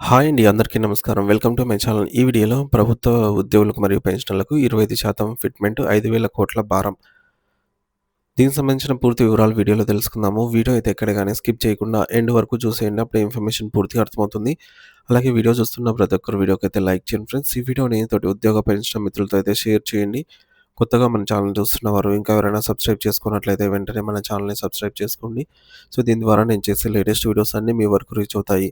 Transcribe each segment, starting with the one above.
Hi అండి. అందరికీ నమస్కారం. Welcome to my channel. ఈ వీడియోలో ప్రభుత్వ ఉద్యోగులకు మరియు పెన్షనర్లకు 25% ఫిట్‌మెంట్ 5,000 కోట్ల భారం. దీనికి సంబంధించిన పూర్తి వివరాలు వీడియోలో తెలుసుకుందాము. వీడియో అయితే ఎక్కడ గాని స్కిప్ చేయకుండా ఎండ్ వరకు చూసేయండి. అప్పుడే ఇన్ఫర్మేషన్ పూర్తిగా అర్థమవుతుంది. అలాగే వీడియో చూస్తున్న ప్రతి ఒక్కరు వీడియోకైతే లైక్ చేయండి ఫ్రెండ్స్. ఈ వీడియోని తోటి ఉద్యోగ పెన్షన్ మిత్రులతో అయితే షేర్ చేయండి. కొత్తగా మన ఛానల్ చూస్తున్నవారు ఇంకా ఎవరైనా సబ్స్క్రైబ్ చేసుకున్నట్లయితే వెంటనే మన ఛానల్‌ని సబ్స్క్రైబ్ చేసుకోండి. సో, దీని ద్వారా నేను చేసే లేటెస్ట్ వీడియోస్ అన్నీ మీ వరకు రీచ్ అవుతాయి.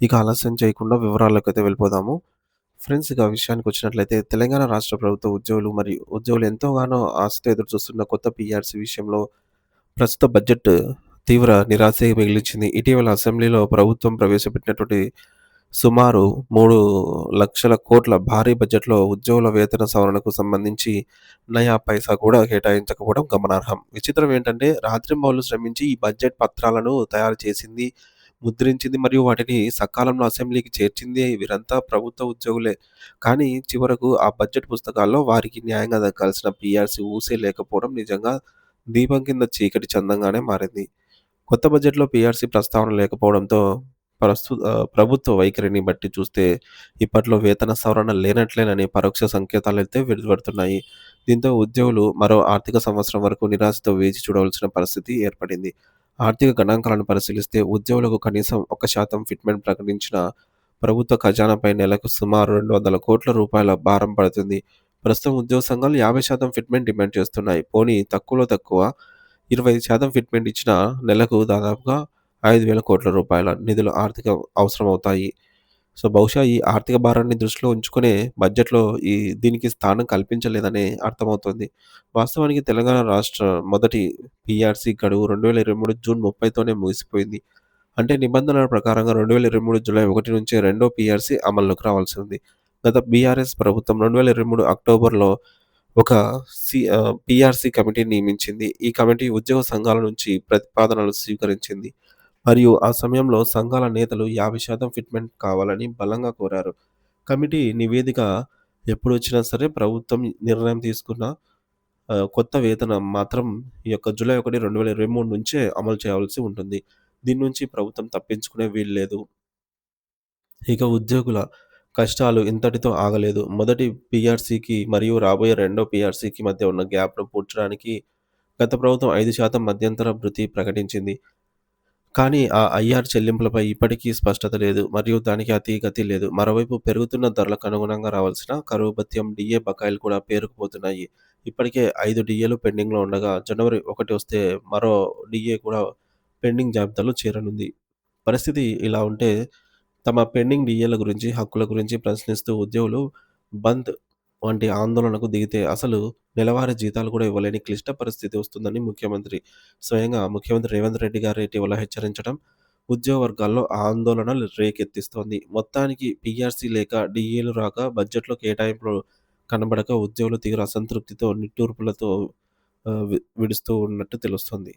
ఇక ఆలస్యం చేయకుండా వివరాల్లోకైతే వెళ్ళిపోదాము. ఫ్రెండ్స్ ఇక విషయానికొచ్చినట్లయితే తెలంగాణ రాష్ట్ర ప్రభుత్వ ఉద్యోగులు మరియు ఉద్యోగులు ఎంతోగానో ఆశతో ఎదురుచూస్తున్న కొత్త పీఆర్సీ విషయంలో ప్రస్తుత బడ్జెట్ తీవ్ర నిరాశే మిగిల్చింది. ఇటీవల అసెంబ్లీలో ప్రభుత్వం ప్రవేశపెట్టినటువంటి సుమారు 3,00,000 కోట్ల భారీ బడ్జెట్‌లో ఉద్యోగుల వేతన సవరణకు సంబంధించి నయా పైసా కూడా కేటాయించకపోవడం గమనార్హం. విచిత్రం ఏంటంటే రాత్రింబవళ్లు శ్రమించి ఈ బడ్జెట్ పత్రాలను తయారు చేసింది, ముద్రించింది మరియు వాటిని సకాలంలో అసెంబ్లీకి చేర్చింది వీరంతా ప్రభుత్వ ఉద్యోగులే. కానీ చివరకు ఆ బడ్జెట్ పుస్తకాల్లో వారికి న్యాయంగా దక్కాల్సిన పీఆర్సీ ఊసే లేకపోవడం నిజంగా దీపం కింద చీకటి చందంగానే మారింది. కొత్త బడ్జెట్‌లో పీఆర్సీ ప్రస్తావన లేకపోవడంతో ప్రభుత్వ వైఖరిని బట్టి చూస్తే ఇప్పట్లో వేతన సవరణ లేనట్లేనని పరోక్ష సంకేతాలైతే వెలువడుతున్నాయి. దీంతో ఉద్యోగులు మరో ఆర్థిక సంవత్సరం వరకు నిరాశతో వేచి చూడవలసిన పరిస్థితి ఏర్పడింది. ఆర్థిక గణాంకాలను పరిశీలిస్తే ఉద్యోగులకు కనీసం 1% ఫిట్‌మెంట్ ప్రకటించిన ప్రభుత్వ ఖజానాపై నెలకు సుమారు 200 కోట్ల రూపాయల భారం పడుతుంది. ప్రస్తుతం ఉద్యోగ సంఘాలు 50% ఫిట్‌మెంట్ డిమాండ్ చేస్తున్నాయి. పోనీ తక్కువలో తక్కువ 25% ఫిట్‌మెంట్ ఇచ్చినా నెలకు దాదాపుగా 5,000 కోట్ల రూపాయల నిధులు ఆర్థిక అవసరమవుతాయి. సో, బహుశా ఈ ఆర్థిక భారాన్ని దృష్టిలో ఉంచుకునే బడ్జెట్‌లో దీనికి స్థానం కల్పించలేదనే అర్థమవుతుంది. వాస్తవానికి తెలంగాణ రాష్ట్ర మొదటి పీఆర్సీ గడువు 2023 జూన్ 30తోనే ముగిసిపోయింది. అంటే నిబంధనల ప్రకారంగా 2023 జూలై 1 నుంచే రెండో పీఆర్సీ అమల్లోకి రావాల్సి ఉంది. గత బీఆర్ఎస్ ప్రభుత్వం 2023 అక్టోబర్‌లో ఒక పీఆర్సీ కమిటీని నియమించింది. ఈ కమిటీ ఉద్యోగ సంఘాల నుంచి ప్రతిపాదనలు స్వీకరించింది. మరియు ఆ సమయంలో సంఘాల నేతలు 50% ఫిట్‌మెంట్ కావాలని బలంగా కోరారు. కమిటీ నివేదిక ఎప్పుడొచ్చినా సరే ప్రభుత్వం నిర్ణయం తీసుకున్న కొత్త వేతనం మాత్రం ఈ యొక్క జూలై 1, 2023 నుంచే అమలు చేయాల్సి ఉంటుంది. దీని నుంచి ప్రభుత్వం తప్పించుకునే వీలు లేదు. ఇక ఉద్యోగుల కష్టాలు ఇంతటితో ఆగలేదు. మొదటి పీఆర్సీకి మరియు రాబోయే రెండో పీఆర్సీకి మధ్య ఉన్న గ్యాప్‌ను పూడ్చడానికి గత ప్రభుత్వం 5% మధ్యంతర భృతి ప్రకటించింది. కానీ ఆ ఐఆర్ చెల్లింపులపై ఇప్పటికీ స్పష్టత లేదు. మరియు దానికి అతీ గతీ లేదు. మరోవైపు పెరుగుతున్న ధరలకు అనుగుణంగా రావాల్సిన కరువు భత్యం, డీఏ బకాయిలు కూడా పేరుకుపోతున్నాయి. ఇప్పటికే 5 డీఏలు పెండింగ్‌లో ఉండగా జనవరి 1 వస్తే మరో డీఏ కూడా పెండింగ్ జాబితాలో చేరనుంది. పరిస్థితి ఇలా ఉంటే తమ పెండింగ్ డీఏల గురించి, హక్కుల గురించి ప్రశ్నిస్తూ ఉద్యోగులు బంద్ వంటి ఆందోళనకు దిగితే అసలు నెలవారీ జీతాలు కూడా ఇవ్వలేని క్లిష్ట పరిస్థితి వస్తుందని స్వయంగా ముఖ్యమంత్రి రేవంత్ రెడ్డి గారు ఇటీవల హెచ్చరించడం ఉద్యోగ వర్గాల్లో ఆందోళనలు రేకెత్తిస్తోంది. మొత్తానికి పీఆర్సీ లేక, డీఏలు రాక, బడ్జెట్‌లో కేటాయింపులు కనబడక ఉద్యోగులు తీవ్ర అసంతృప్తితో, నిట్టూర్పులతో విడుస్తూ ఉన్నట్టు తెలుస్తోంది.